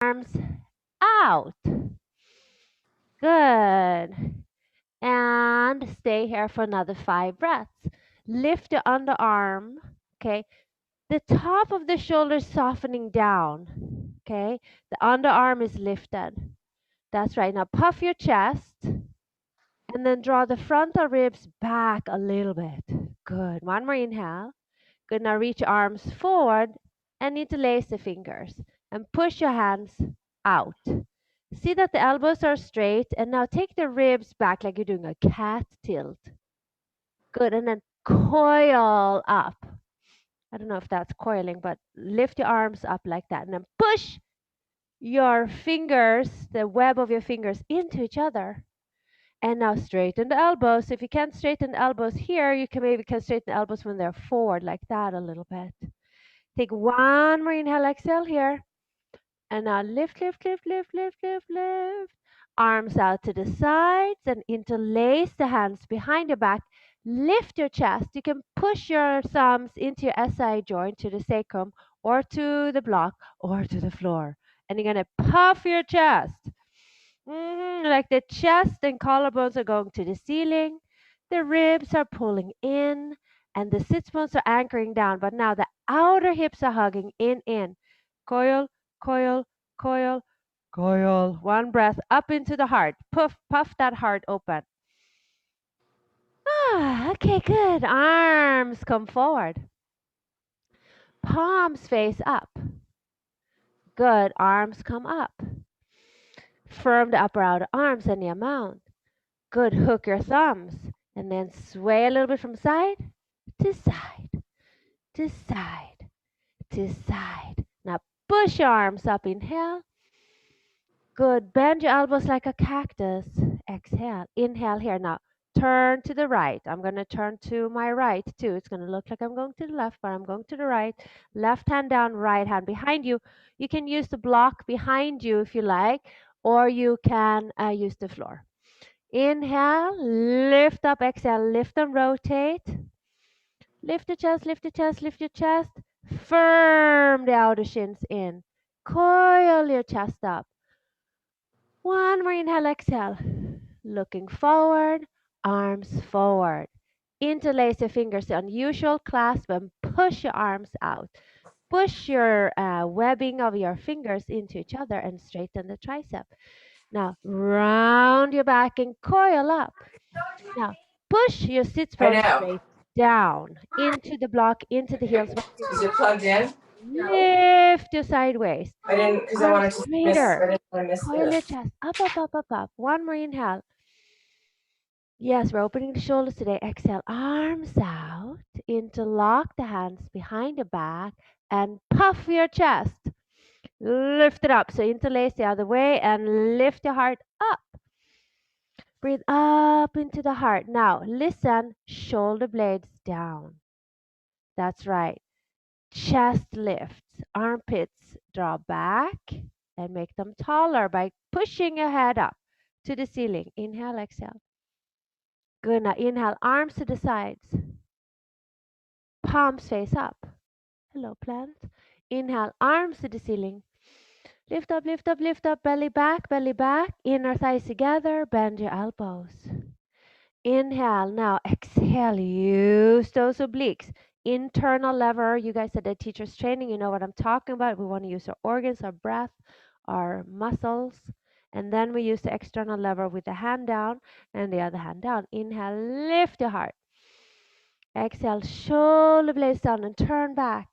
arms out. Good. And stay here for another 5 breaths. Lift the underarm. Okay. The top of the shoulder is softening down. Okay. The underarm is lifted. That's right. Now puff your chest and then draw the frontal ribs back a little bit. Good. One more inhale. Good. Now reach your arms forward and interlace the fingers and push your hands out. See that the elbows are straight, and now take the ribs back like you're doing a cat tilt. Good. And then coil up. I don't know if that's coiling, but lift your arms up like that and then push your fingers, the web of your fingers, into each other. And now straighten the elbows. If you can't straighten the elbows here, you can maybe straighten the elbows when they're forward like that a little bit. Take one more inhale, exhale here. And now lift, lift, lift, lift, lift, lift, lift. Arms out to the sides and interlace the hands behind your back. Lift your chest. You can push your thumbs into your SI joint to the sacrum or to the block or to the floor. And you're going to puff your chest. Like the chest and collarbones are going to the ceiling. The ribs are pulling in and the sits bones are anchoring down. But now the outer hips are hugging in. Coil, coil, coil, coil. One breath up into the heart. Puff, puff that heart open. Okay, good. Arms come forward. Palms face up. Good. Arms come up. Firm the upper outer arms and the amount. Good. Hook your thumbs and then sway a little bit from side to side, to side, to side. Now push your arms up. Inhale. Good. Bend your elbows like a cactus. Exhale. Inhale here. Now turn to the right. I'm going to turn to my right too. It's going to look like I'm going to the left, but I'm going to the right. Left hand down, right hand behind you. You can use the block behind you if you like, or you can use the floor. Inhale, lift up, exhale, lift and rotate. Lift the chest, lift the chest, lift your chest. Firm the outer shins in. Coil your chest up. One more inhale, exhale. Looking forward, arms forward. Interlace your fingers, unusual clasp, and push your arms out. Push your webbing of your fingers into each other and straighten the tricep. Now, round your back and coil up. Now, push your sits I bones know. straight down into the block, into the heels. Is it plugged in? Lift your sideways. I didn't, because I Arms wanted to miss. I straighter. didn't want to miss Coil your this. chest. Up, up, up, up, up. One more inhale. Yes, we're opening the shoulders today. Exhale. Arms out. Interlock the hands behind the back and puff your chest. Lift it up. So interlace the other way and lift your heart up. Breathe up into the heart. Now listen, shoulder blades down. That's right. Chest lifts, armpits draw back and make them taller by pushing your head up to the ceiling. Inhale, exhale. Good. Now inhale, arms to the sides, palms face up. Hello, plant. Inhale, arms to the ceiling. Lift up, lift up, lift up, belly back, inner thighs together, bend your elbows. Inhale. Now exhale. Use those obliques. Internal lever. You guys at the teacher's training, you know what I'm talking about. We want to use our organs, our breath, our muscles. And then we use the external lever with the hand down and the other hand down. Inhale. Lift your heart. Exhale. Shoulder blades down and turn back.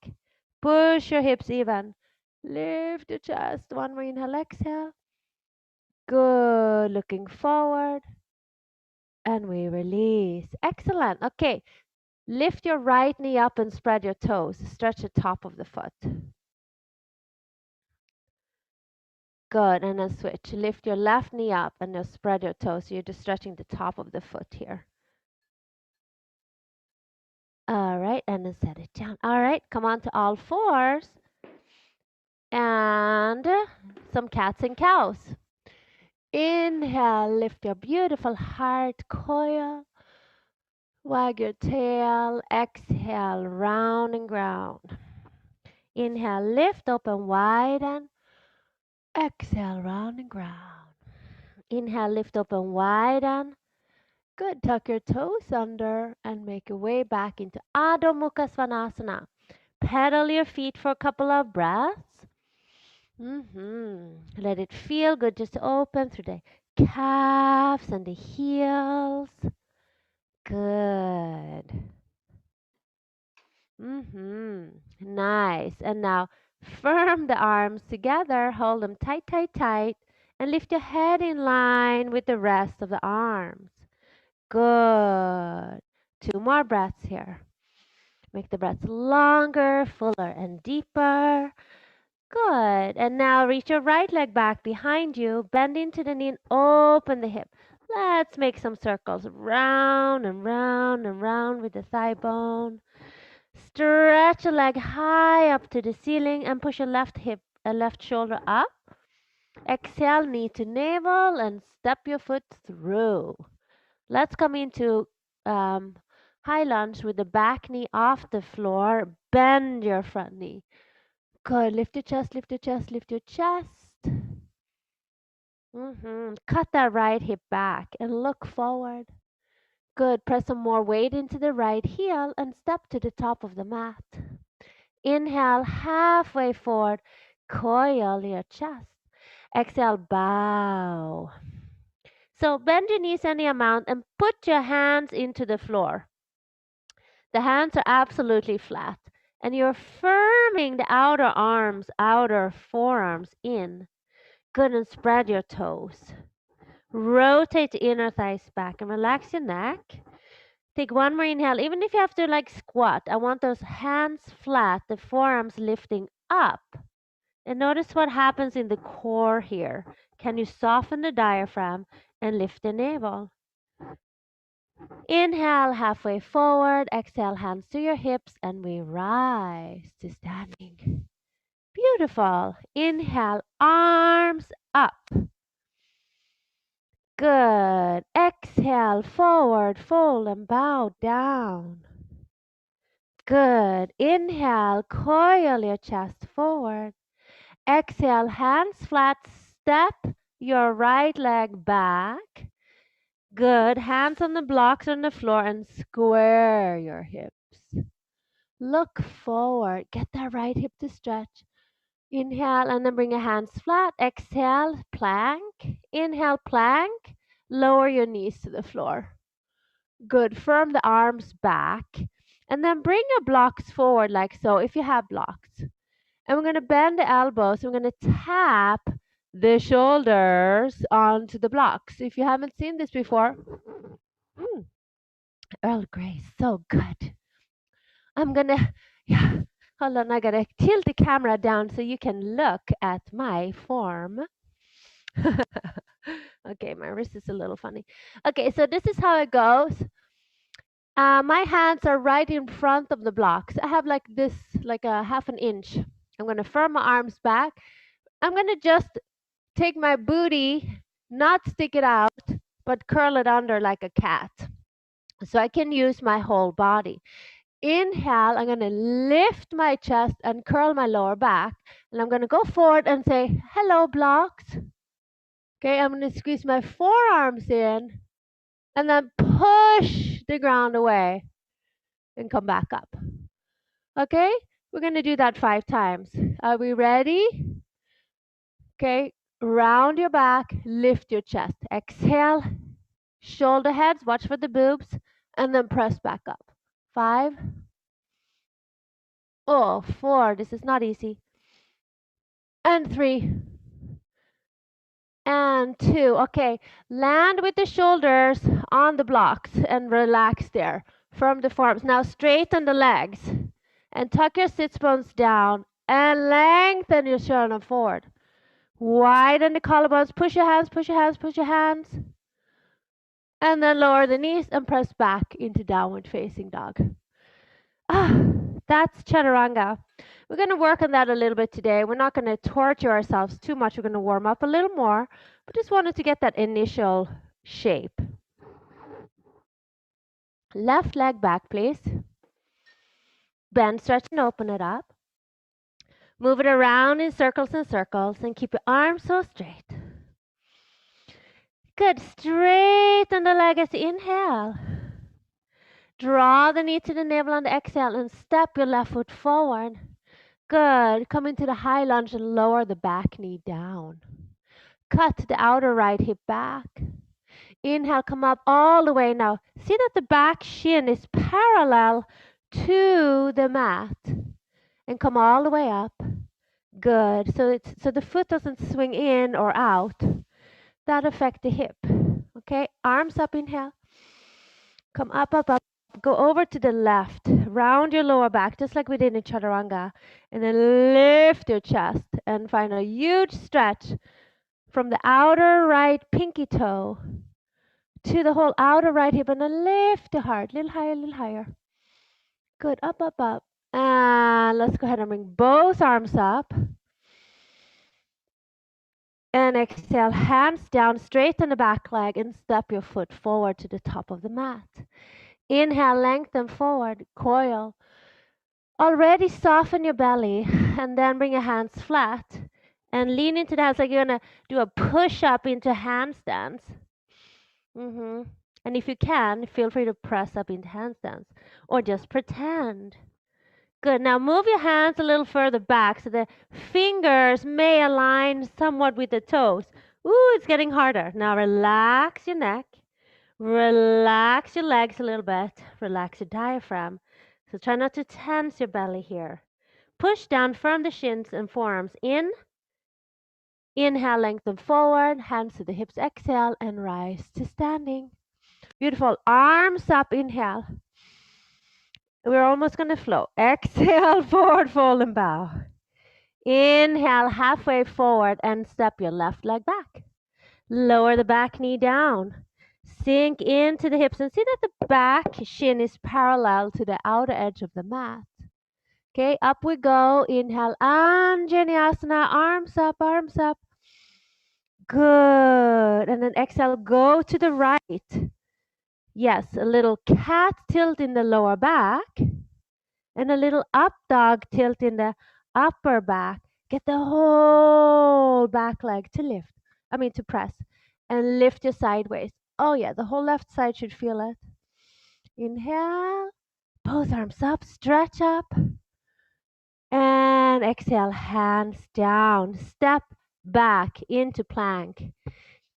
Push your hips even. Lift your chest. One more inhale. Exhale. Good. Looking forward. And we release. Excellent. Okay. Lift your right knee up and spread your toes. Stretch the top of the foot. Good. And then switch. Lift your left knee up and then spread your toes. So you're just stretching the top of the foot here. All right. And then set it down. All right. Come on to all fours. And some cats and cows. Inhale. Lift your beautiful heart. Coil. Wag your tail. Exhale. Round and ground. Inhale. Lift. Open. Widen. Exhale, round and ground. Inhale, lift open, widen. Good. Tuck your toes under and make your way back into Adho Mukha Svanasana. Pedal your feet for a couple of breaths. Let it feel good just to open through the calves and the heels. Good. Nice. And now firm the arms together, hold them tight, tight, tight, and lift your head in line with the rest of the arms. Good. 2 more breaths here. Make the breaths longer, fuller, and deeper. Good. And now reach your right leg back behind you, bend into the knee and open the hip. Let's make some circles round and round and round with the thigh bone. Stretch a leg high up to the ceiling and push a left hip, a left shoulder up. Exhale, knee to navel and step your foot through. Let's come into high lunge with the back knee off the floor. Bend your front knee. Good. Lift your chest, lift your chest, lift your chest. Cut that right hip back and look forward. Good. Press some more weight into the right heel and step to the top of the mat. Inhale, halfway forward. Coil your chest. Exhale, bow. So bend your knees any amount and put your hands into the floor. The hands are absolutely flat. And you're firming the outer arms, outer forearms in. Good, and spread your toes. Rotate the inner thighs back and relax your neck. Take one more inhale. Even if you have to like squat, I want those hands flat, the forearms lifting up. And notice what happens in the core here. Can you soften the diaphragm and lift the navel? Inhale, halfway forward. Exhale, hands to your hips, and we rise to standing. Beautiful. Inhale, arms up. Good. Exhale, forward, fold, and bow down. Good. Inhale, coil your chest forward. Exhale, hands flat, step your right leg back. Good. Hands on the blocks on the floor and square your hips. Look forward. Get that right hip to stretch. Inhale and then bring your hands flat. Exhale, plank. Inhale, plank. Lower your knees to the floor. Good. Firm the arms back. And then bring your blocks forward like so if you have blocks. And we're going to bend the elbows. We're going to tap the shoulders onto the blocks. If you haven't seen this before, Earl Grey, so good. I'm going to, yeah, hold on. I got to tilt the camera down so you can look at my form. Okay, my wrist is a little funny. Okay, so this is how it goes. My hands are right in front of the blocks. I have like this, like a half an inch. I'm going to firm my arms back. I'm going to just take my booty, not stick it out, but curl it under like a cat. So I can use my whole body. Inhale, I'm going to lift my chest and curl my lower back. And I'm going to go forward and say, hello, blocks. Okay, I'm going to squeeze my forearms in and then push the ground away and come back up. Okay, we're going to do that 5 times. Are we ready? Okay, round your back, lift your chest. Exhale, shoulder heads, watch for the boobs, and then press back up. 5. Oh, 4. This is not easy. And 3. And 2. Okay, land with the shoulders on the blocks and relax there. Firm the forearms. Now straighten the legs and tuck your sits bones down and lengthen your sternum forward. Widen the collarbones. Push your hands, push your hands, push your hands. And then lower the knees and press back into downward facing dog. That's Chaturanga. We're going to work on that a little bit today. We're not going to torture ourselves too much. We're going to warm up a little more, but just wanted to get that initial shape. Left leg back, please. Bend, stretch, and open it up. Move it around in circles and circles and keep your arms so straight. Good. Straighten the leg as you inhale. Draw the knee to the navel on the exhale and step your left foot forward. Good. Come into the high lunge and lower the back knee down. Cut the outer right hip back. Inhale, come up all the way now. See that the back shin is parallel to the mat. And come all the way up. Good. So the foot doesn't swing in or out. That affects the hip. Okay, arms up, inhale. Come up, up, up. Go over to the left. Round your lower back, just like we did in Chaturanga. And then lift your chest and find a huge stretch from the outer right pinky toe to the whole outer right hip. And then lift the heart. A little higher, a little higher. Good. Up, up, up. And let's go ahead and bring both arms up. And exhale, hands down, straighten the back leg and step your foot forward to the top of the mat. Inhale, lengthen forward, coil. Already soften your belly and then bring your hands flat and lean into the hands like you're going to do a push-up into handstands. And if you can, feel free to press up into handstands or just pretend. Good. Now move your hands a little further back so the fingers may align somewhat with the toes. Ooh, it's getting harder. Now relax your neck. Relax your legs a little bit. Relax your diaphragm. So try not to tense your belly here. Push down firm the shins and forearms in. Inhale, lengthen forward. Hands to the hips. Exhale and rise to standing. Beautiful. Arms up. Inhale. We're almost going to flow. Exhale, forward fold and bow. Inhale, halfway forward and step your left leg back. Lower the back knee down. Sink into the hips and see that the back shin is parallel to the outer edge of the mat. Okay, up we go. Inhale, Anjaneyasana, arms up, arms up. Good. And then exhale, go to the right. Yes, a little cat tilt in the lower back and a little up dog tilt in the upper back. Get the whole back leg to press and lift your sideways. Oh yeah, the whole left side should feel it. Inhale, both arms up, stretch up. And exhale, hands down, step back into plank.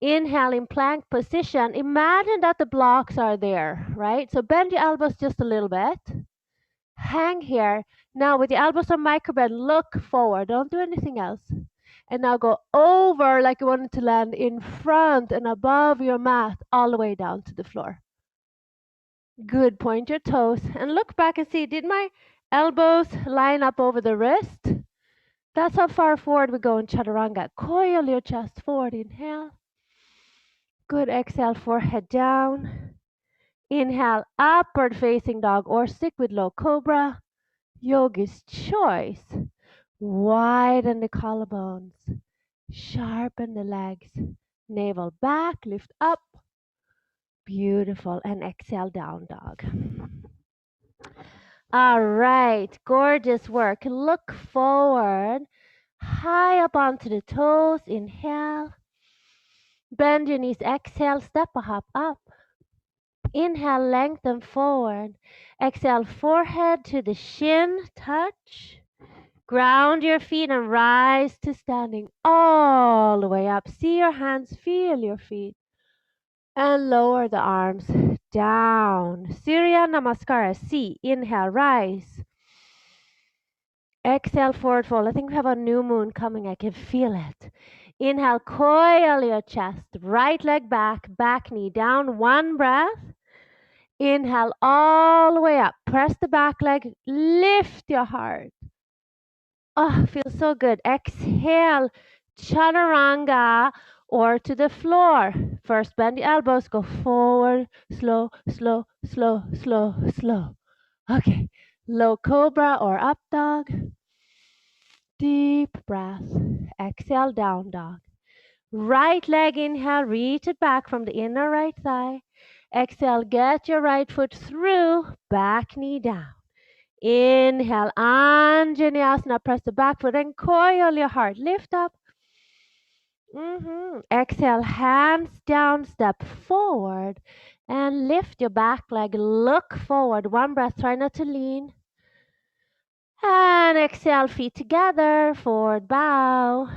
Inhale in plank position. Imagine that the blocks are there, right? So bend your elbows just a little bit. Hang here. Now with the elbows on microbend, look forward. Don't do anything else. And now go over like you wanted to land in front and above your mat all the way down to the floor. Good. Point your toes and look back and see, did my elbows line up over the wrist? That's how far forward we go in Chaturanga. Coil your chest forward. Inhale. Good. Exhale, forehead down. Inhale, upward facing dog or stick with low cobra. Yogi's choice. Widen the collarbones. Sharpen the legs. Navel back, lift up. Beautiful. And exhale, down dog. All right. Gorgeous work. Look forward. High up onto the toes. Inhale. Bend your knees. Exhale. Step a hop up. Inhale. Lengthen forward. Exhale. Forehead to the shin. Touch. Ground your feet and rise to standing all the way up. See your hands. Feel your feet. And lower the arms down. Surya Namaskara. C. Inhale. Rise. Exhale, forward fold. I think we have a new moon coming. I can feel it. Inhale, coil your chest. Right leg back, back knee down. One breath. Inhale all the way up. Press the back leg. Lift your heart. Oh, feels so good. Exhale, Chaturanga or to the floor. First, bend the elbows. Go forward. Slow, slow, slow, slow, slow. Okay. Low cobra or up dog. Deep breath. Exhale, down dog. Right leg, inhale, reach it back from the inner right thigh. Exhale, get your right foot through, back knee down. Inhale, Anjaneyasana, press the back foot and coil your heart. Lift up. Exhale, hands down, step forward and lift your back leg. Look forward. One breath, try not to lean. And exhale, feet together, forward bow.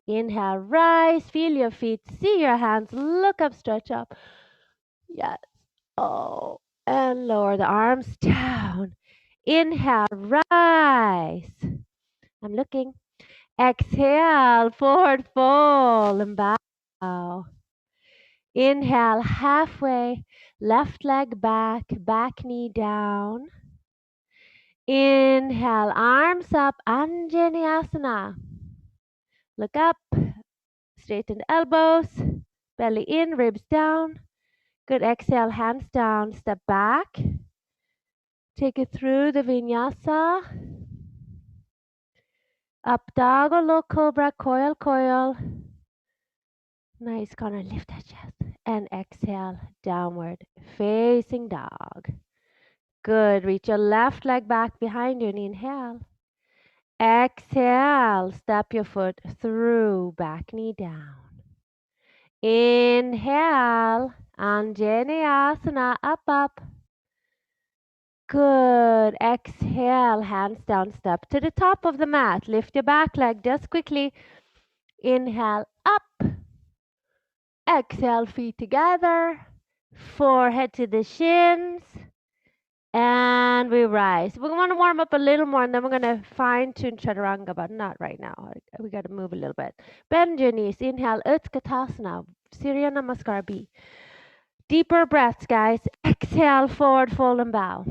Inhale, rise, feel your feet, see your hands, look up, stretch up. Yes. Oh, and lower the arms down. Inhale, rise. I'm looking. Exhale, forward fold and bow. Inhale, halfway, left leg back, back knee down. Inhale, arms up, Anjaneyasana. Look up, straighten the elbows, belly in, ribs down. Good, exhale, hands down, step back. Take it through the vinyasa. Up dog or low cobra, coil, coil. Nice, Connor, lift that chest. And exhale, downward, facing dog. Good, reach your left leg back behind you and inhale. Exhale, step your foot through, back knee down. Inhale, Anjaneyasana, up, up. Good. Exhale, hands down, step to the top of the mat. Lift your back leg just quickly. Inhale, up. Exhale, feet together. Forehead to the shins. And we rise. We want to warm up a little more and then we're going to fine tune Chaturanga, but not right now. We got to move a little bit. Bend your knees. Inhale, Utkatasana, Surya Namaskar B. Deeper breaths, guys. Exhale, forward fold and bow.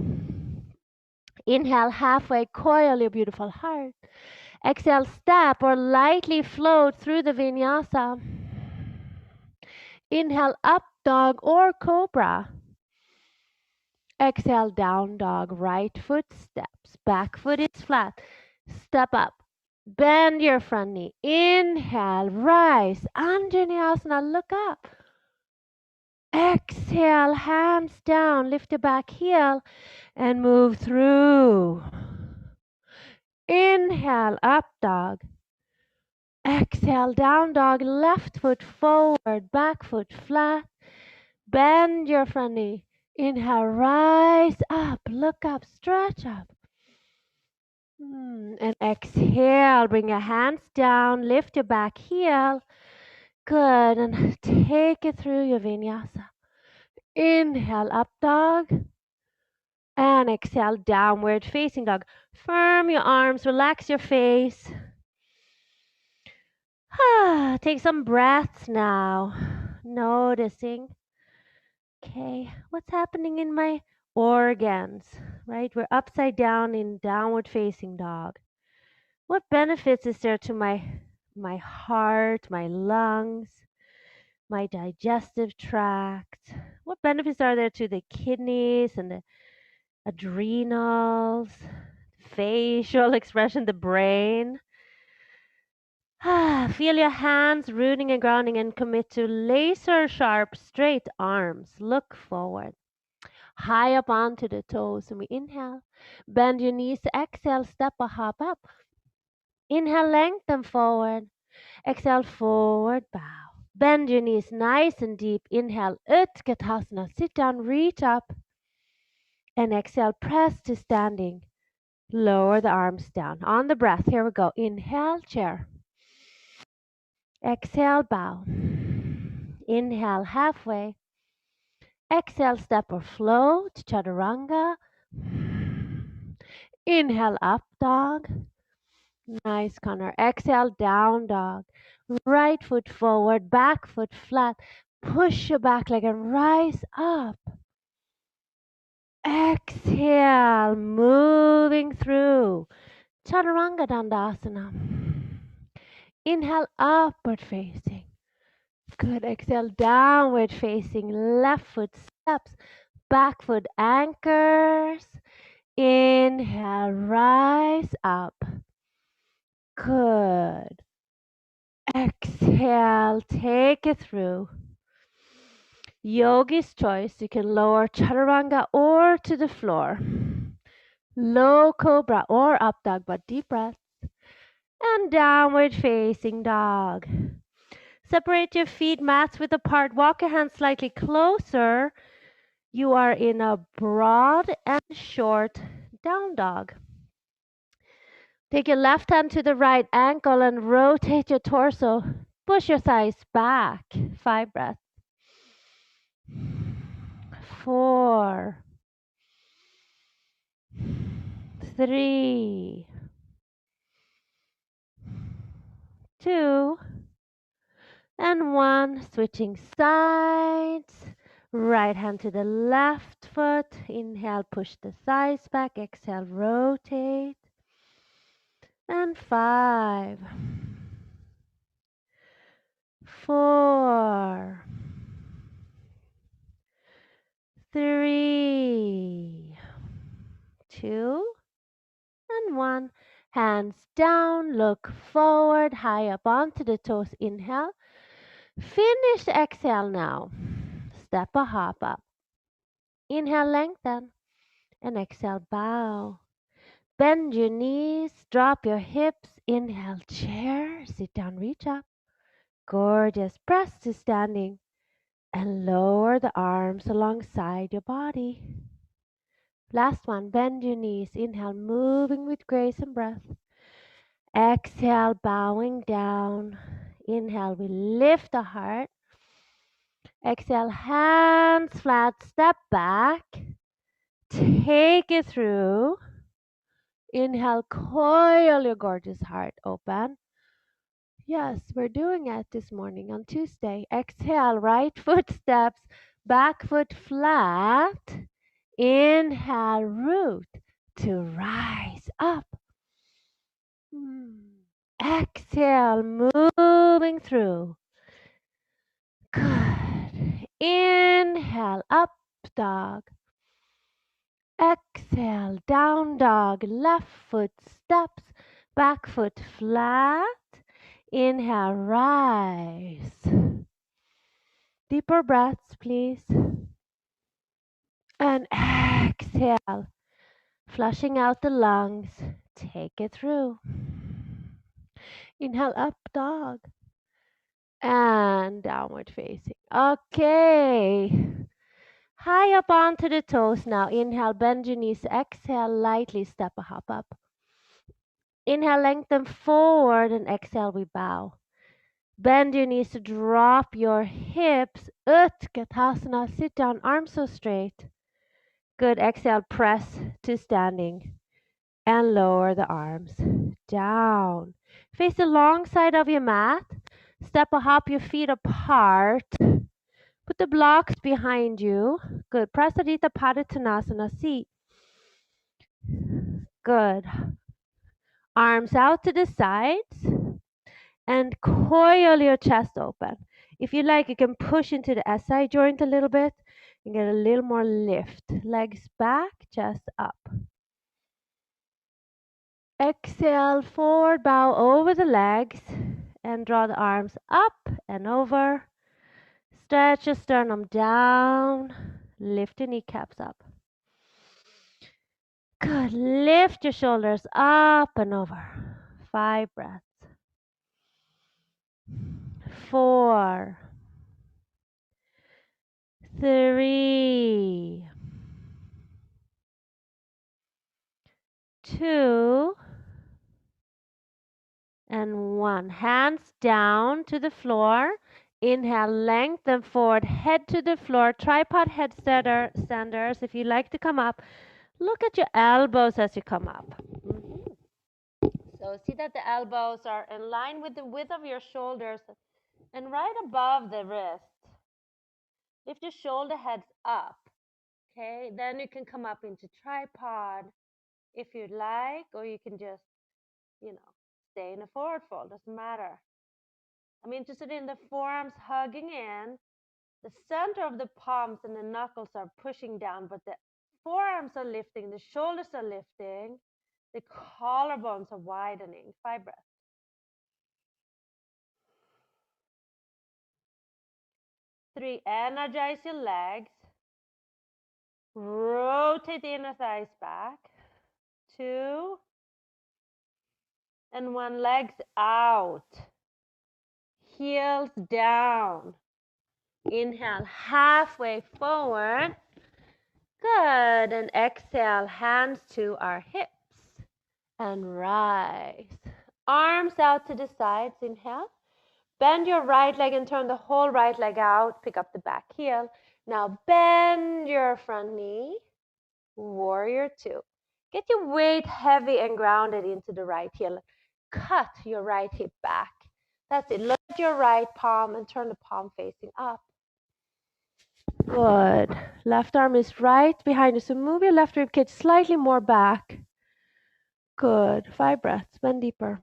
Inhale, halfway, coil your beautiful heart. Exhale, step or lightly float through the vinyasa. Inhale, up dog or cobra. Exhale, down dog. Right foot steps. Back foot is flat. Step up. Bend your front knee. Inhale, rise. Anjaneyasana, look up. Exhale, hands down. Lift your back heel and move through. Inhale, up dog. Exhale, down dog. Left foot forward, back foot flat. Bend your front knee. Inhale, rise up, look up, stretch up. And exhale, bring your hands down, lift your back heel. Good, and take it through your vinyasa. Inhale, up dog. And exhale, downward facing dog. Firm your arms, relax your face. Take some breaths now, noticing, okay, what's happening in my organs, right? We're upside down in downward facing dog. What benefits is there to my heart, my lungs, my digestive tract? What benefits are there to the kidneys and the adrenals, facial expression, the brain? Feel your hands rooting and grounding and commit to laser sharp straight arms. Look forward. High up onto the toes. And we inhale. Bend your knees. Exhale. Step or hop up. Inhale. Lengthen forward. Exhale. Forward bow. Bend your knees nice and deep. Inhale. Utkatasana. Sit down. Reach up. And exhale. Press to standing. Lower the arms down. On the breath. Here we go. Inhale. Chair. Exhale, bow. Inhale, halfway. Exhale, step or float, Chaturanga. Inhale, up dog. Nice, Connor. Exhale, down dog. Right foot forward, back foot flat. Push your back leg and rise up. Exhale, moving through Chaturanga Dandasana. Inhale, upward facing. Good. Exhale, downward facing. Left foot steps. Back foot anchors. Inhale, rise up. Good. Exhale, take it through. Yogi's choice. You can lower Chaturanga or to the floor. Low cobra or up dog, but deep breaths. And downward facing dog. Separate your feet, mats width apart. Walk your hands slightly closer. You are in a broad and short down dog. Take your left hand to the right ankle and rotate your torso. Push your thighs back. 5 breaths. 4, 3, 2, and 1. Switching sides. Right hand to the left foot. Inhale, push the thighs back. Exhale, rotate. And 5, 4, 3, 2, and 1. Hands down, look forward, high up onto the toes. Inhale. Finish, exhale now. Step a hop up. Inhale, lengthen. And exhale, bow. Bend your knees, drop your hips. Inhale, chair. Sit down, reach up. Gorgeous. Press to standing. And lower the arms alongside your body. Last one, bend your knees. Inhale, moving with grace and breath. Exhale, bowing down. Inhale, we lift the heart. Exhale, hands flat, step back. Take it through. Inhale, coil your gorgeous heart open. Yes, we're doing it this morning on Tuesday. Exhale, right foot steps, back foot flat. Inhale, root to rise up. Exhale, moving through. Good. Inhale, up dog. Exhale, down dog. Left foot steps, back foot flat. Inhale, rise. Deeper breaths, please. And exhale, flushing out the lungs. Take it through. Inhale, up dog. And downward facing. Okay. High up onto the toes now. Inhale, bend your knees. Exhale, lightly step a hop up. Inhale, lengthen forward, and exhale, we bow. Bend your knees to drop your hips. Utkatasana, sit down, arms so straight. Good, exhale, press to standing. And lower the arms down. Face the long side of your mat. Step a hop your feet apart. Put the blocks behind you. Good. Prasarita Padottanasana seat. Good. Arms out to the sides and coil your chest open. If you like, you can push into the SI joint a little bit and get a little more lift. Legs back, chest up. Exhale, forward bow over the legs and draw the arms up and over. Stretch your sternum down. Lift your kneecaps up. Good. Lift your shoulders up and over. 5 breaths. 4, 3, 2, and 1. Hands down to the floor. Inhale, lengthen forward, head to the floor. Tripod headstanders. If you like to come up, look at your elbows as you come up. So see that the elbows are in line with the width of your shoulders and right above the wrist. Lift your shoulder heads up. Okay, then you can come up into tripod if you'd like, or you can just, stay in a forward fold, doesn't matter. I'm interested in the forearms hugging in. The center of the palms and the knuckles are pushing down, but the forearms are lifting, the shoulders are lifting, the collarbones are widening. 5 breaths. 3, energize your legs. Rotate the inner thighs back. 2, and one leg's out. Heels down. Inhale, halfway forward. Good. And exhale, hands to our hips. And rise. Arms out to the sides. Inhale. Bend your right leg and turn the whole right leg out. Pick up the back heel. Now bend your front knee. Warrior 2. Get your weight heavy and grounded into the right heel. Cut your right hip back. That's it. Look at your right palm and turn the palm facing up. Good. Left arm is right behind you. So move your left rib cage slightly more back. Good. 5 breaths. Bend deeper.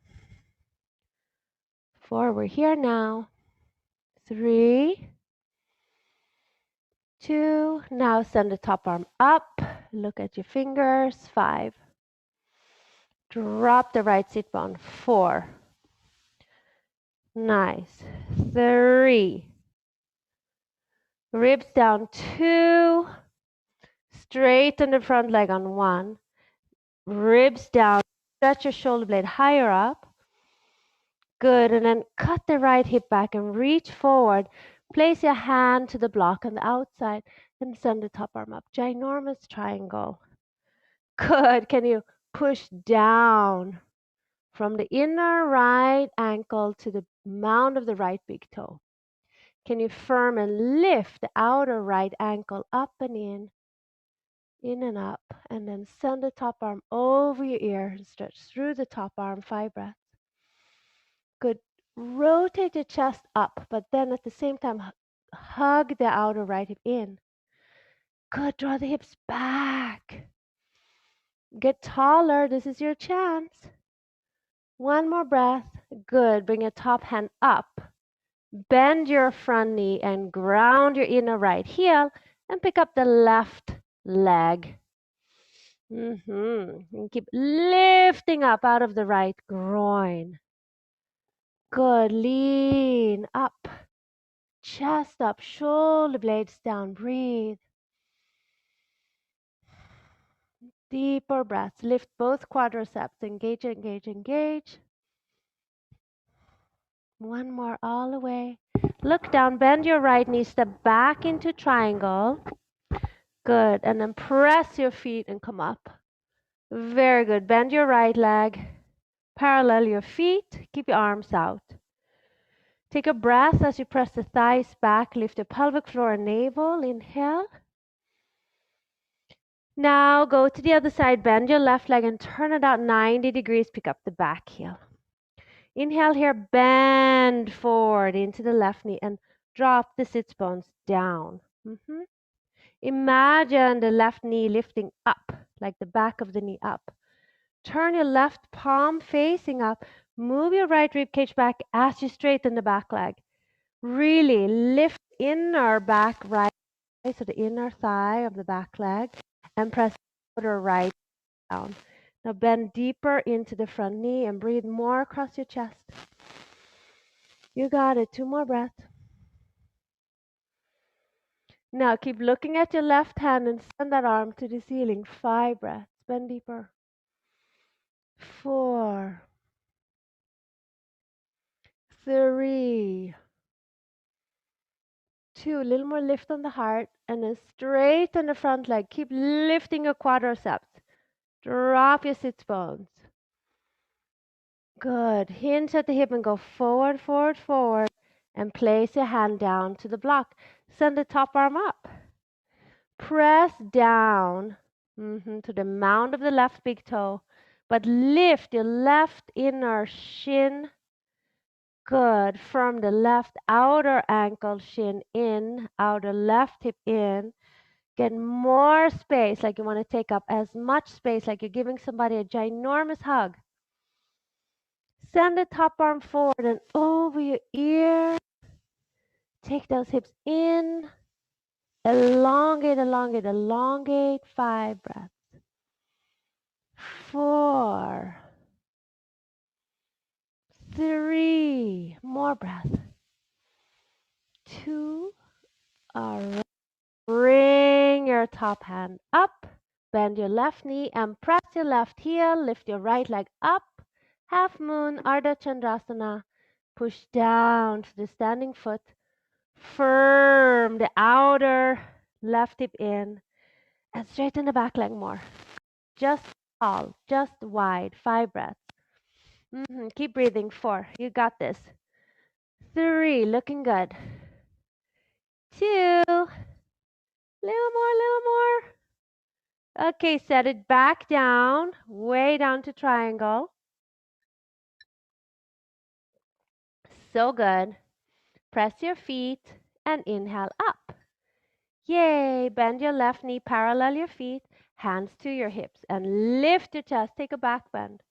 4. We're here now. 3, 2. Now send the top arm up. Look at your fingers. 5. Drop the right sit bone. 4. Nice. 3. Ribs down. 2. Straighten the front leg on 1. Ribs down. Stretch your shoulder blade higher up. Good. And then cut the right hip back and reach forward. Place your hand to the block on the outside and send the top arm up. Ginormous triangle. Good. Can you push down from the inner right ankle to the mound of the right big toe? Can you firm and lift the outer right ankle up and in and up, and then send the top arm over your ear and stretch through the top arm. 5 breaths. Good. Rotate your chest up, but then at the same time, hug the outer right hip in. Good. Draw the hips back. Get taller. This is your chance. 1 more breath. Good. Bring your top hand up. Bend your front knee and ground your inner right heel and pick up the left leg. And keep lifting up out of the right groin. Good. Lean up. Chest up. Shoulder blades down. Breathe. Deeper breaths. Lift both quadriceps. Engage, engage, engage. 1 more all the way. Look down. Bend your right knee. Step back into triangle. Good. And then press your feet and come up. Very good. Bend your right leg. Parallel your feet. Keep your arms out. Take a breath as you press the thighs back. Lift your pelvic floor and navel. Inhale. Now go to the other side. Bend your left leg and turn it out 90 degrees. Pick up the back heel. Inhale here. Bend forward into the left knee and drop the sits bones down. Imagine the left knee lifting up, like the back of the knee up. Turn your left palm facing up. Move your right rib cage back as you straighten the back leg. Really lift inner back right, so the inner thigh of the back leg, and press the outer right down. Now bend deeper into the front knee and breathe more across your chest. You got it. 2 more breaths. Now keep looking at your left hand and send that arm to the ceiling. 5 breaths. Bend deeper. 4, 3, 2. A little more lift on the heart, and then straighten the front leg. Keep lifting your quadriceps. Drop your sits bones. Good. Hinge at the hip and go forward, forward, forward. And place your hand down to the block. Send the top arm up. Press down to the mound of the left big toe. But lift your left inner shin. Good. From the left outer ankle, shin in. Outer left hip in. Get more space, like you want to take up as much space, like you're giving somebody a ginormous hug. Send the top arm forward and over your ear. Take those hips in. Elongate, elongate, elongate. 5 breaths. 4, 3, more breath. 2, all right. Bring your top hand up. Bend your left knee and press your left heel. Lift your right leg up. Half moon, Ardha Chandrasana. Push down to the standing foot. Firm the outer left hip in and straighten the back leg more. Just tall, just wide. 5 breaths. Keep breathing. 4. You got this. 3. Looking good. 2. Little more. Okay, set it back down, way down to triangle. So good. Press your feet and inhale up. Yay! Bend your left knee, parallel your feet, hands to your hips, and lift your chest. Take a back bend.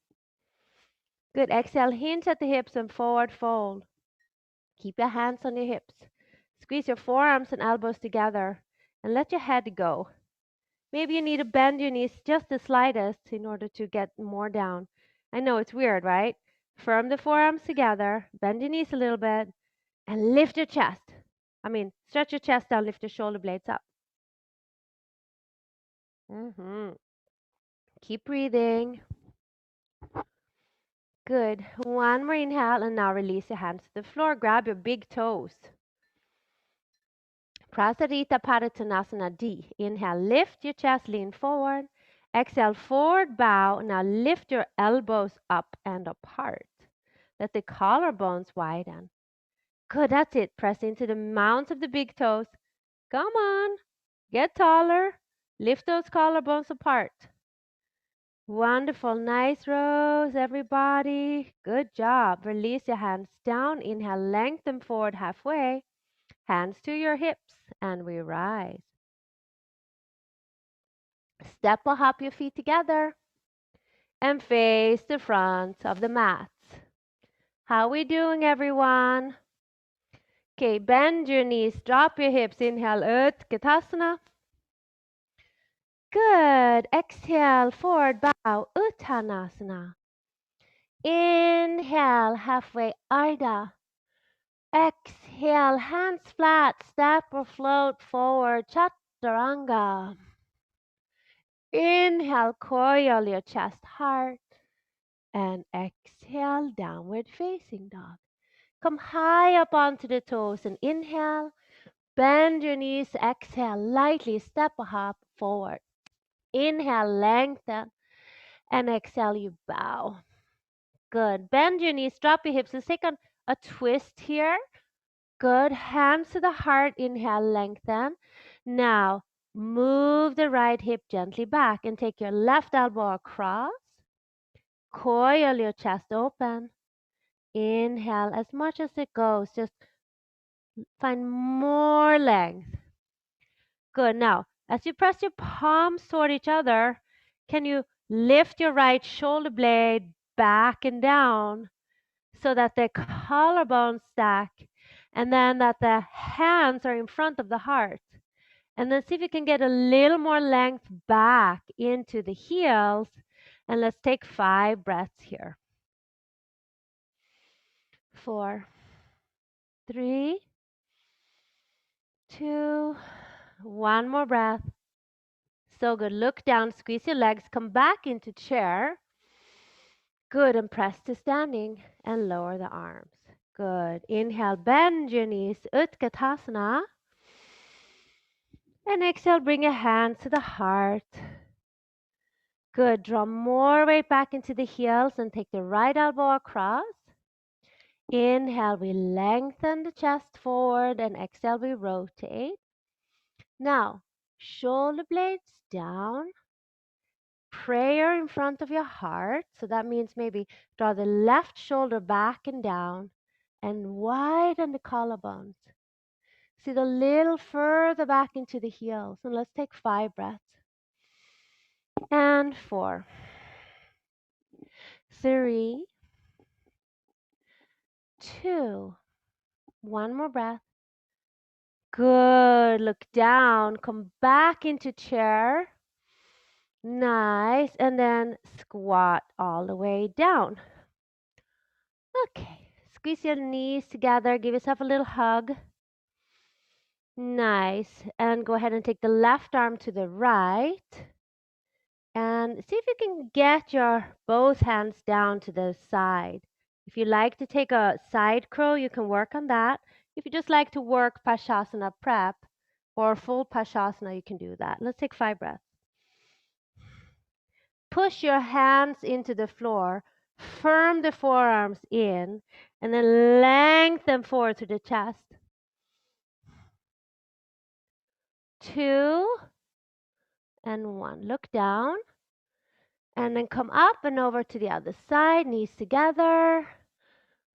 Good. Exhale, hinge at the hips and forward fold. Keep your hands on your hips. Squeeze your forearms and elbows together and let your head go. Maybe you need to bend your knees just the slightest in order to get more down. I know it's weird, right? Firm the forearms together, bend your knees a little bit, and lift your chest. Stretch your chest down, lift your shoulder blades up. Keep breathing. Good. One more inhale, and now release your hands to the floor. Grab your big toes. Prasarita Padottanasana D. Inhale, lift your chest, lean forward. Exhale, forward bow. Now lift your elbows up and apart. Let the collarbones widen. Good, that's it. Press into the mounds of the big toes. Come on, get taller. Lift those collarbones apart. Wonderful. Nice rows, everybody. Good job. Release your hands down. Inhale, lengthen forward halfway. Hands to your hips, and we rise. Step or hop your feet together and face the front of the mats. How we doing, everyone? Okay, bend your knees, drop your hips. Inhale, Utkatasana. Good. Exhale, forward bow, Uttanasana. Inhale, halfway, Ardha. Exhale, hands flat, step or float forward, Chaturanga. Inhale, coil your chest, heart. And exhale, downward facing dog. Come high up onto the toes and inhale. Bend your knees, exhale, lightly step a hop forward. Inhale, lengthen, and exhale, you bow. Good. Bend your knees, drop your hips. Let's take a twist here. Good. Hands to the heart. Inhale, lengthen. Now, move the right hip gently back and take your left elbow across. Coil your chest open. Inhale as much as it goes. Just find more length. Good. Now, as you press your palms toward each other, can you lift your right shoulder blade back and down so that the collarbones stack and then that the hands are in front of the heart? And then see if you can get a little more length back into the heels. And let's take 5 breaths here. 4, 3, 2, 1 more breath. So good. Look down, squeeze your legs, come back into chair. Good, and press to standing and lower the arms. Good. Inhale, bend your knees, Utkatasana. And exhale, bring your hands to the heart. Good. Draw more weight back into the heels and take the right elbow across. Inhale, we lengthen the chest forward, and exhale, we rotate. Now, shoulder blades down. Prayer in front of your heart. So that means maybe draw the left shoulder back and down and widen the collarbones. See the little further back into the heels. And let's take 5 breaths. And 4, 3, 2, 1 more breath. Good. Look down. Come back into chair. Nice. And then squat all the way down. Okay. Squeeze your knees together. Give yourself a little hug. Nice. And go ahead and take the left arm to the right. And see if you can get your both hands down to the side. If you like to take a side crow, you can work on that. If you just like to work Pashasana prep or full Pashasana, you can do that. Let's take 5 breaths. Push your hands into the floor, firm the forearms in, and then lengthen forward to the chest. 2 and 1. Look down. And then come up and over to the other side, knees together.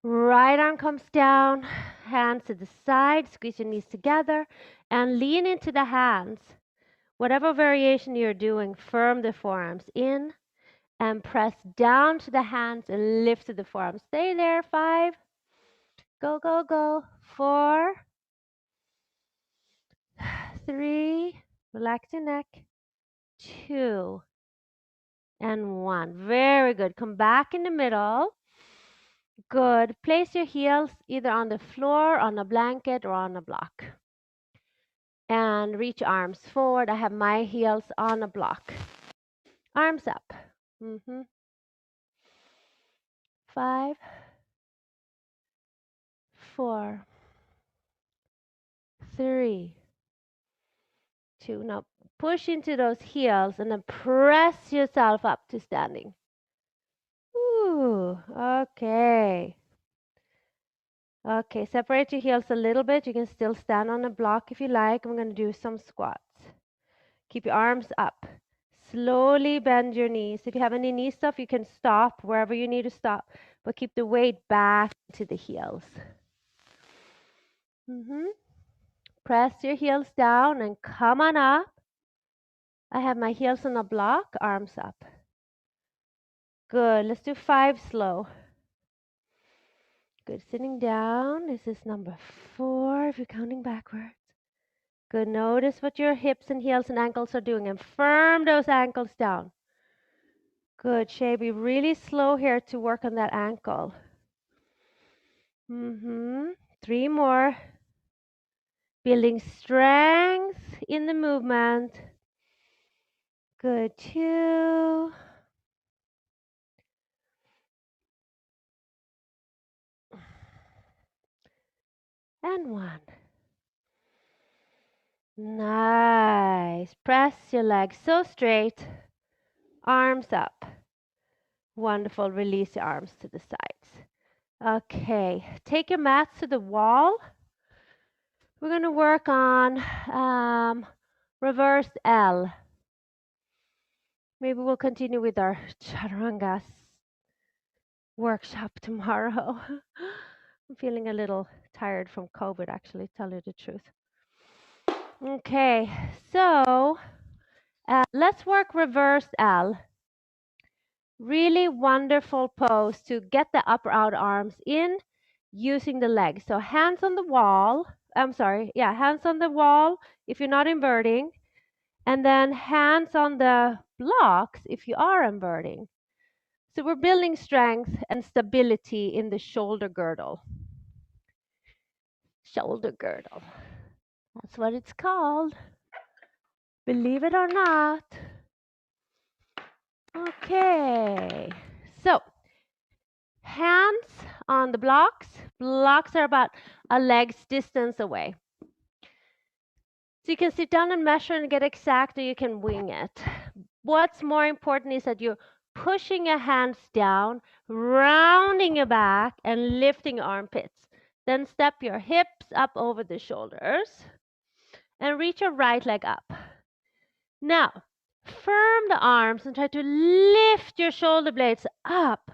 Right arm comes down, hands to the side, squeeze your knees together, and lean into the hands. Whatever variation you're doing, firm the forearms in and press down to the hands and lift to the forearms. Stay there. 5. Go, go, go. 4. 3. Relax your neck. 2. And 1. Very good. Come back in the middle. Good. Place your heels either on the floor, on a blanket, or on a block. And reach arms forward. I have my heels on a block. Arms up. 5, 4, 3, 2. Now push into those heels and then press yourself up to standing. Ooh, okay. Okay, separate your heels a little bit. You can still stand on a block if you like. I'm going to do some squats. Keep your arms up. Slowly bend your knees. If you have any knee stuff, you can stop wherever you need to stop, but keep the weight back to the heels. Press your heels down and come on up. I have my heels on a block, arms up. Good. Let's do 5 slow. Good. Sitting down. This is number 4 if you're counting backwards. Good. Notice what your hips and heels and ankles are doing and firm those ankles down. Good. Shay, be really slow here to work on that ankle. 3 more. Building strength in the movement. Good. 2. And 1. Nice. Press your legs so straight. Arms up. Wonderful. Release your arms to the sides. Okay. Take your mats to the wall. We're going to work on reverse L. Maybe we'll continue with our Chaturanga workshop tomorrow. I'm feeling a little tired from COVID, actually, tell you the truth. Okay, so let's work reverse L. Really wonderful pose to get the upper outer arms in using the legs. So hands on the wall. Hands on the wall if you're not inverting. And then hands on the blocks if you are inverting. So we're building strength and stability in the shoulder girdle. Shoulder girdle. That's what it's called. Believe it or not. Okay. So hands on the blocks. Blocks are about a leg's distance away. So you can sit down and measure and get exact, or you can wing it. What's more important is that you're pushing your hands down, rounding your back, and lifting your armpits. Then step your hips up over the shoulders and reach your right leg up. Now, firm the arms and try to lift your shoulder blades up.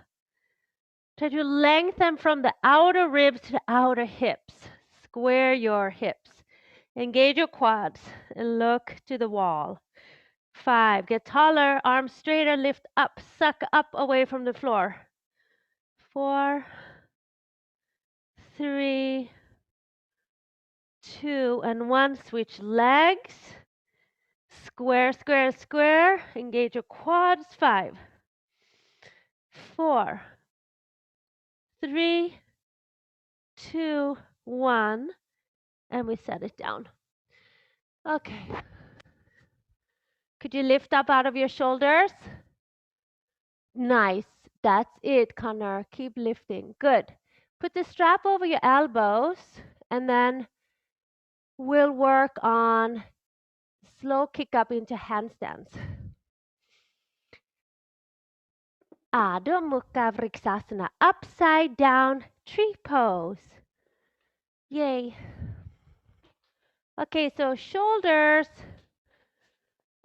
Try to lengthen from the outer ribs to the outer hips. Square your hips. Engage your quads and look to the wall. 5. Get taller, arms straighter, lift up, suck up away from the floor. 4, 3, 2, and 1. Switch legs. Square, square, square. Engage your quads. 5, 4, 3, 2, 1. And we set it down. Okay. Could you lift up out of your shoulders? Nice. That's it, Connor. Keep lifting. Good. Put the strap over your elbows, and then we'll work on slow kick up into handstands. Adho Mukha Vrikshasana, upside down tree pose. Yay. Okay, so shoulders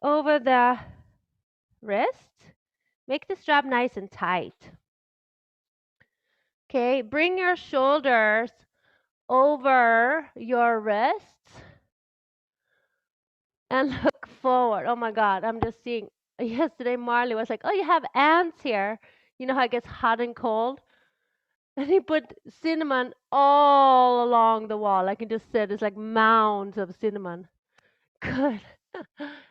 over the wrists. Make the strap nice and tight. Okay, bring your shoulders over your wrists and look forward. Oh my God, I'm just seeing. Yesterday, Marley was like, "Oh, you have ants here. You know how it gets hot and cold?" And he put cinnamon all along the wall. I can just see it's like mounds of cinnamon. Good.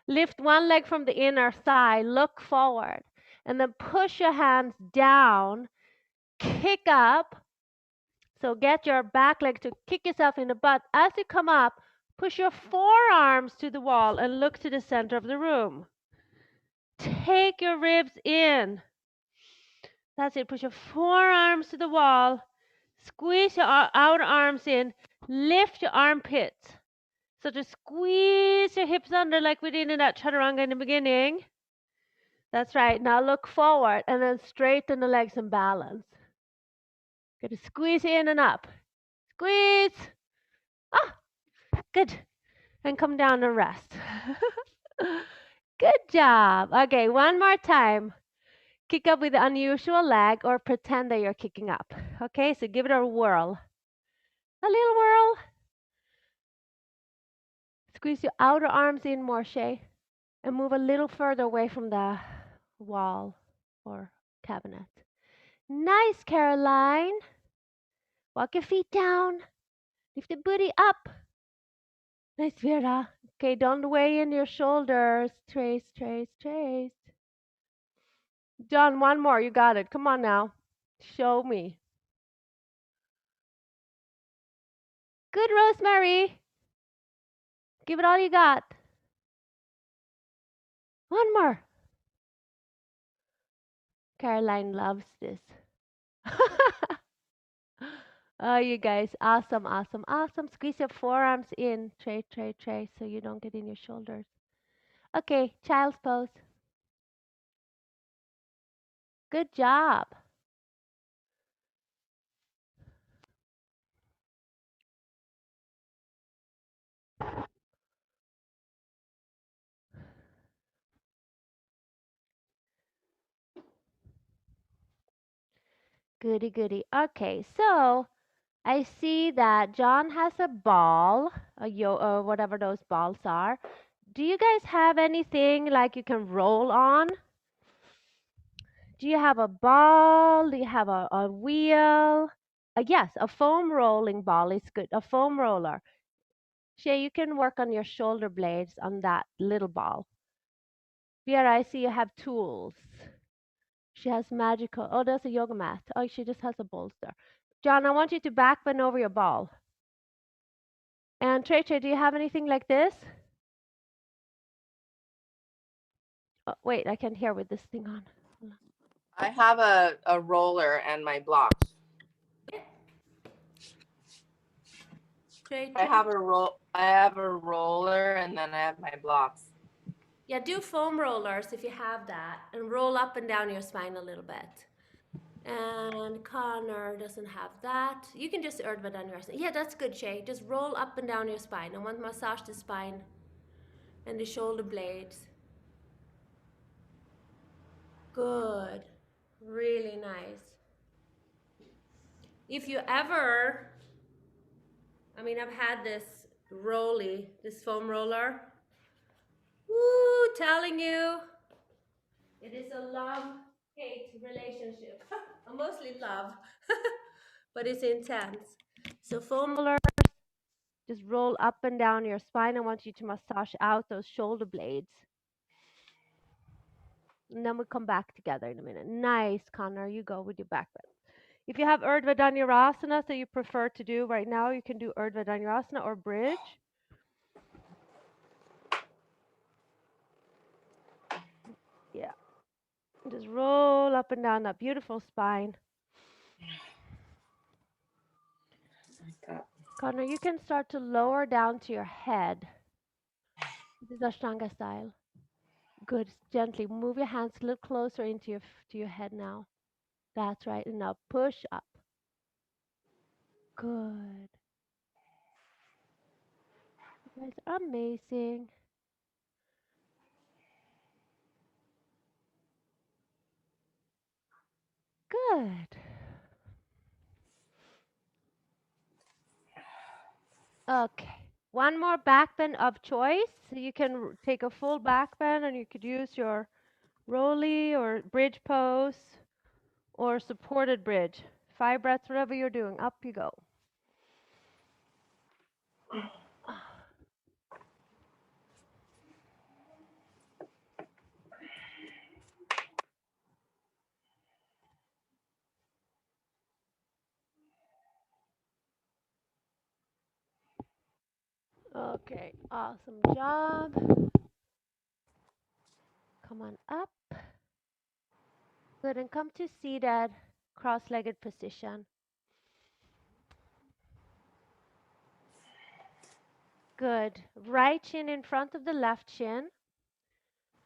Lift one leg from the inner thigh, look forward, and then push your hands down, kick up. So get your back leg to kick yourself in the butt. As you come up, push your forearms to the wall and look to the center of the room. Take your ribs in. That's it. Push your forearms to the wall. Squeeze your outer arms in. Lift your armpits. So just squeeze your hips under like we did in that Chaturanga in the beginning. That's right. Now look forward and then straighten the legs and balance. Got to squeeze in and up. Squeeze. Ah, good. And come down and rest. Good job. Okay, one more time. Kick up with the unusual leg or pretend that you're kicking up. Okay, so give it a whirl. A little whirl. Squeeze your outer arms in more, Shay. And move a little further away from the wall or cabinet. Nice, Caroline. Walk your feet down. Lift the booty up. Nice, Vera. Okay, don't weigh in your shoulders. Trace, trace, trace. John, one more. You got it. Come on now. Show me. Good, Rosemary. Give it all you got. One more. Caroline loves this. Oh, you guys. Awesome, awesome, awesome. Squeeze your forearms in. Tray, tray, tray, so you don't get in your shoulders. Okay, child's pose. Good job. Goody, goody. Okay, so I see that John has a ball, whatever those balls are. Do you guys have anything like you can roll on? Do you have a ball? Do you have a wheel? Yes, a foam rolling ball is good. A foam roller. Shay, you can work on your shoulder blades on that little ball. Vera, I see you have tools. She has magical. Oh, there's a yoga mat. Oh, she just has a bolster. John, I want you to back bend over your ball. And Trey, do you have anything like this? Oh, wait, I can't hear with this thing on. I have a roller and my blocks. Trey. I have a roller and then I have my blocks. Yeah, do foam rollers if you have that, and roll up and down your spine a little bit. And Connor doesn't have that. You can just Urdhva Dhanurasana. Yeah, that's good, Shay. Just roll up and down your spine. I want to massage the spine and the shoulder blades. Good. Really nice. If you ever, I've had this this foam roller. Woo, telling you, it is a love-hate relationship. Mostly love, but it's intense. So foam roller, just roll up and down your spine. I want you to massage out those shoulder blades. And then we come back together in a minute. Nice, Connor. You go with your back bend. If you have Urdhva Dhanurasana that you prefer to do right now, you can do Urdhva Dhanurasana or bridge. Just roll up and down that beautiful spine. Like that. Connor, you can start to lower down to your head. This is Ashtanga style. Good. Gently move your hands a little closer into your head now. That's right. And now push up. Good. You guys are amazing. Good. Okay. One more back bend of choice. So you can take a full back bend and you could use your rolly or bridge pose or supported bridge. 5 breaths, whatever you're doing. Up you go. Okay, awesome job. Come on up. Good, and come to seated, cross-legged position. Good. Right shin in front of the left shin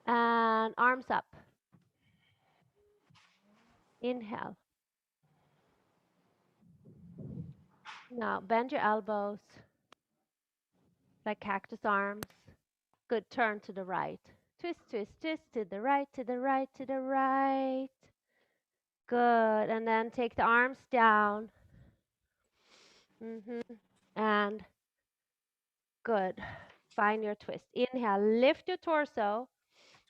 and arms up. Inhale. Now bend your elbows like cactus arms. Good. Turn to the right. Twist, twist, twist to the right, to the right, to the right. Good. And then take the arms down. And good. Find your twist. Inhale. Lift your torso.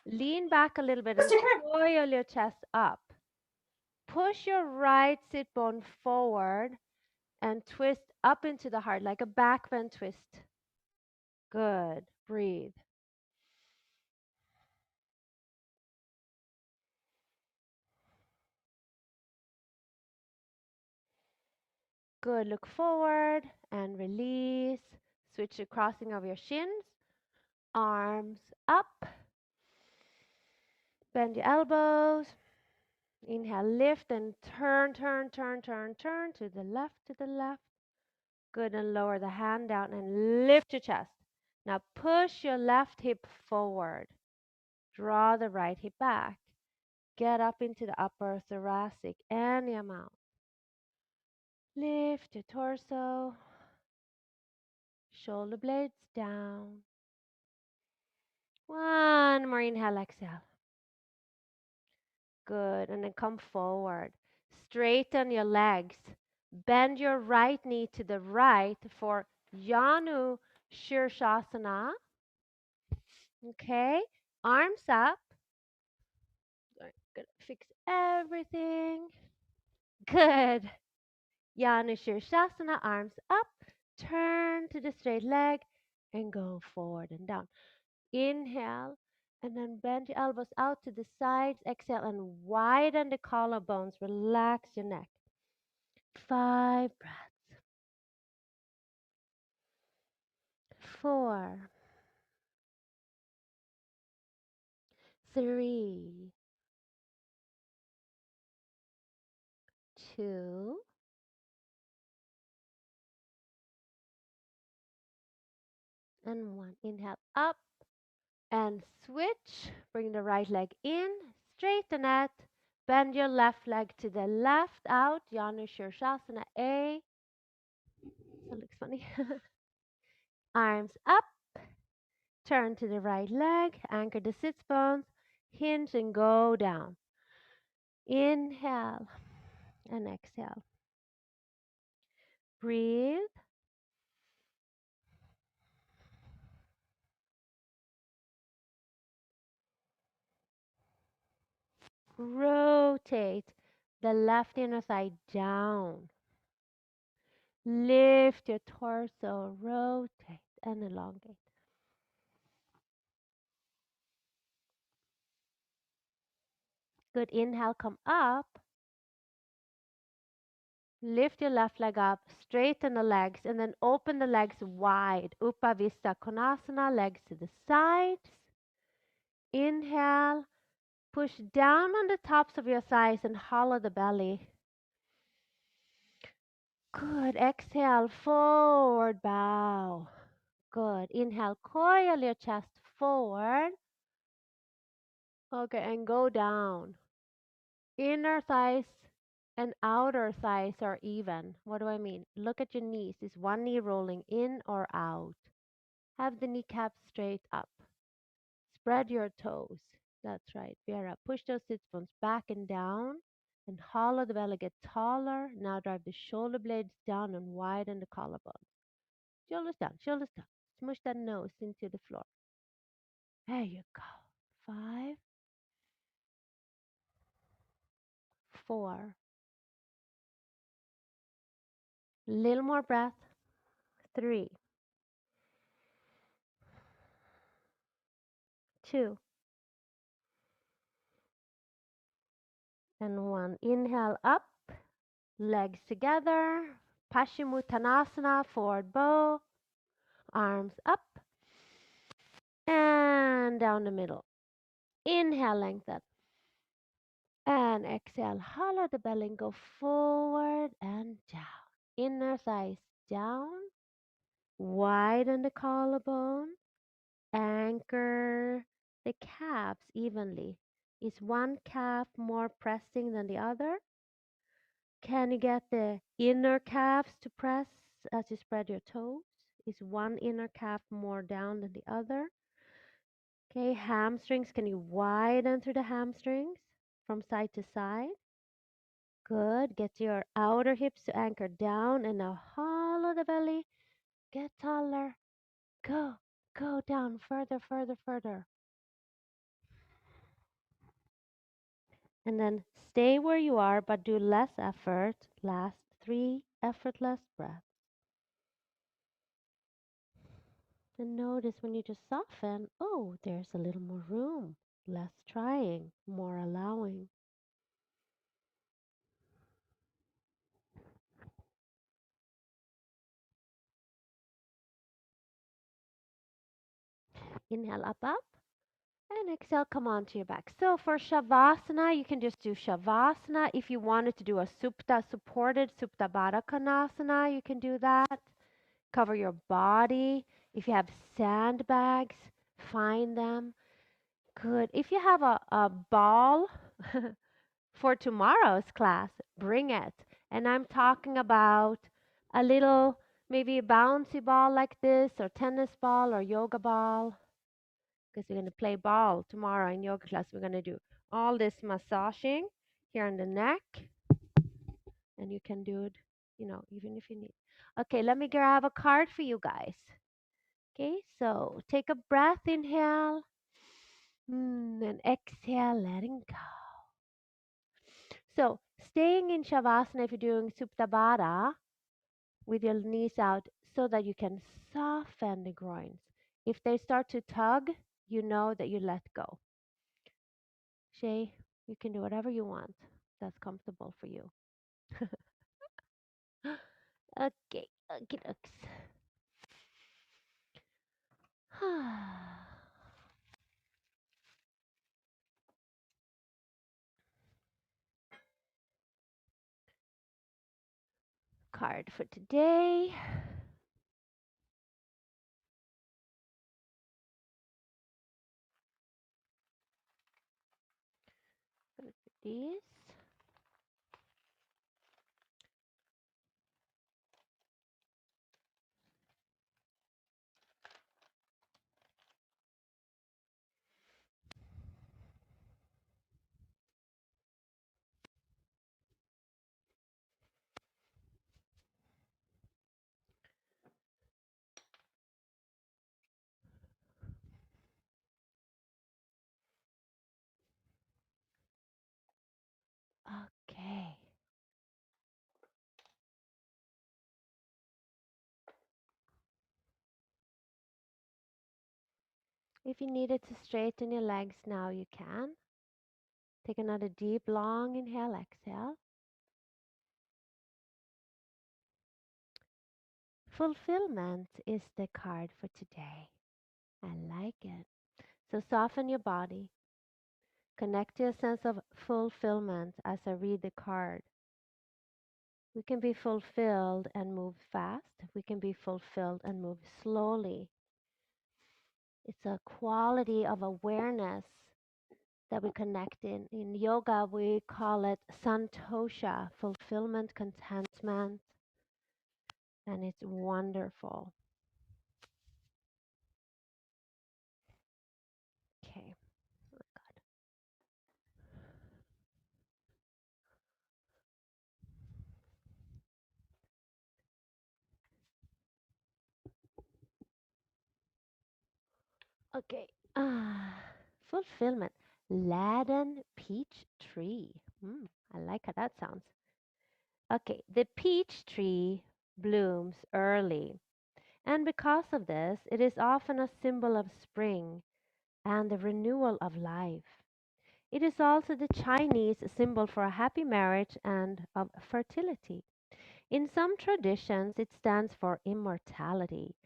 Lean back a little bit and coil your chest up. Push your right sit bone forward and twist up into the heart like a back bend twist. Good. Breathe. Good. Look forward and release. Switch the crossing of your shins. Arms up. Bend your elbows. Inhale, lift and turn, turn, turn, turn, turn to the left, to the left. Good. And lower the hand down and lift your chest. Now push your left hip forward. Draw the right hip back. Get up into the upper thoracic, any amount. Lift your torso. Shoulder blades down. One more inhale, exhale. Good. And then come forward. Straighten your legs. Bend your right knee to the right for Yanu Shasana. Okay. Arms up. Gonna fix everything. Good. Yanu Shasana, arms up. Turn to the straight leg and go forward and down. Inhale and then bend your elbows out to the sides. Exhale and widen the collarbones. Relax your neck. 5 breaths. 4, 3, 2, and 1. Inhale up and switch. Bring the right leg in. Straighten it. Bend your left leg to the left out. Yanu Shasana A. That looks funny. Arms up. Turn to the right leg. Anchor the sits bones. Hinge and go down. Inhale and exhale. Breathe. Rotate the left inner thigh down. Lift your torso. Rotate and elongate. Good. Inhale, come up. Lift your left leg up, straighten the legs, and then open the legs wide. Upavista Konasana, legs to the sides. Inhale Push down on the tops of your thighs and hollow the belly. Good. Exhale, forward bow. Good. Inhale, coil your chest forward. Okay, and go down. Inner thighs and outer thighs are even. What do I mean? Look at your knees. Is one knee rolling in or out? Have the kneecaps straight up. Spread your toes. That's right. Vera, push those sit bones back and down and hollow the belly, get taller. Now drive the shoulder blades down and widen the collarbone. Shoulders down, shoulders down. Smush that nose into the floor. There you go. 5, 4. Little more breath. 3, 2, and 1. Inhale up, legs together. Paschimottanasana, forward bow. Arms up and down the middle. Inhale, lengthen. And exhale, hollow the belly and go forward and down. Inner thighs down. Widen the collarbone. Anchor the calves evenly. Is one calf more pressing than the other? Can you get the inner calves to press as you spread your toes? Is one inner calf more down than the other? Okay, hamstrings, can you widen through the hamstrings from side to side? Good. Get your outer hips to anchor down and now hollow the belly. Get taller. Go. Go down further, further, further. And then stay where you are, but do less effort. Last 3 effortless breaths. And notice when you just soften, oh, there's a little more room. Less trying, more allowing. Inhale up, up. And exhale, come onto your back. So for Shavasana, you can just do Shavasana. If you wanted to do a Supta supported Supta Baddha Konasana, you can do that. Cover your body. If you have sandbags, find them. Good. If you have a ball for tomorrow's class, bring it. And I'm talking about a little, maybe a bouncy ball like this, or tennis ball, or yoga ball, because we're going to play ball tomorrow in yoga class. We're going to do all this massaging here on the neck, and you can do it, even if you need. Okay, let me grab a card for you guys. Okay, so take a breath, inhale, and exhale, letting go. So staying in Shavasana if you're doing Supta Baddha with your knees out so that you can soften the groins. If they start to tug, you know that you let go. Shay, you can do whatever you want that's comfortable for you. Okay, okay, Card for today. These. Okay. If you needed to straighten your legs now, you can. Take another deep, long inhale, exhale. Fulfillment is the card for today. I like it. So soften your body. Connect to a sense of fulfillment as I read the card. We can be fulfilled and move fast. We can be fulfilled and move slowly. It's a quality of awareness that we connect in. In yoga, we call it santosha, fulfillment, contentment, and it's wonderful. Okay. Okay. Fulfillment. Laden peach tree. I like how that sounds. Okay. The peach tree blooms early. And because of this, it is often a symbol of spring and the renewal of life. It is also the Chinese symbol for a happy marriage and of fertility. In some traditions, it stands for immortality.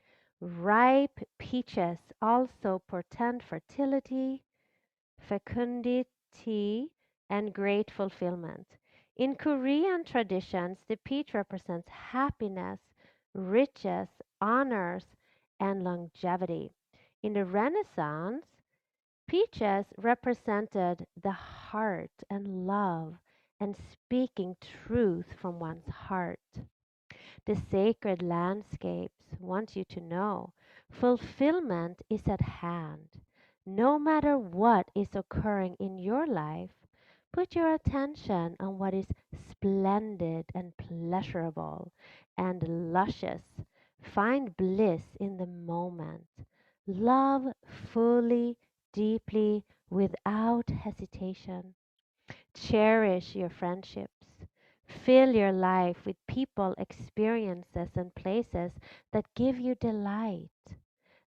Ripe peaches also portend fertility, fecundity, and great fulfillment. In Korean traditions, the peach represents happiness, riches, honors, and longevity. In the Renaissance, peaches represented the heart and love and speaking truth from one's heart. The sacred landscapes want you to know fulfillment is at hand. No matter what is occurring in your life, put your attention on what is splendid and pleasurable and luscious. Find bliss in the moment. Love fully, deeply, without hesitation. Cherish your friendships. Fill your life with people, experiences, and places that give you delight.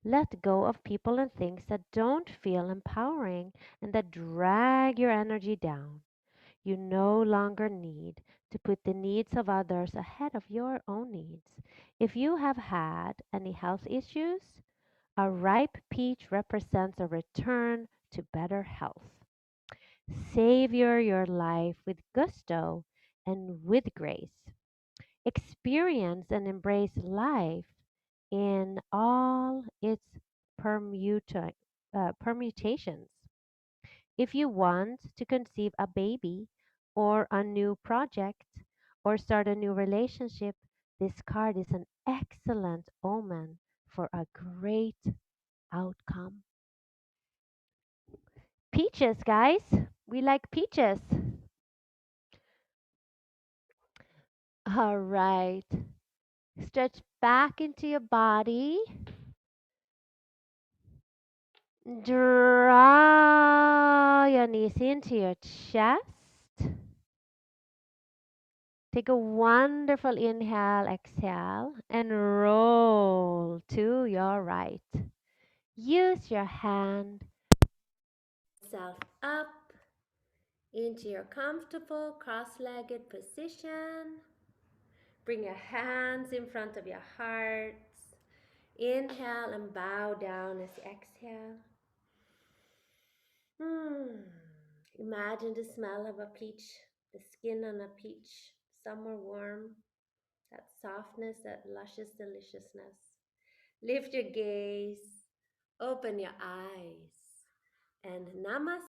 Let go of people and things that don't feel empowering and that drag your energy down. You no longer need to put the needs of others ahead of your own needs. If you have had any health issues, a ripe peach represents a return to better health. Savor your life with gusto and with grace. Experience and embrace life in all its permutations. If you want to conceive a baby or a new project or start a new relationship, this card is an excellent omen for a great outcome. Peaches, guys. We like peaches. All right. Stretch back into your body. Draw your knees into your chest. Take a wonderful inhale, exhale, and roll to your right. Use your hand, self up into your comfortable cross-legged position. Bring your hands in front of your hearts. Inhale and bow down as you exhale. Hmm. Imagine the smell of a peach, the skin on a peach, somewhere warm, that softness, that luscious deliciousness. Lift your gaze, open your eyes, and namaste.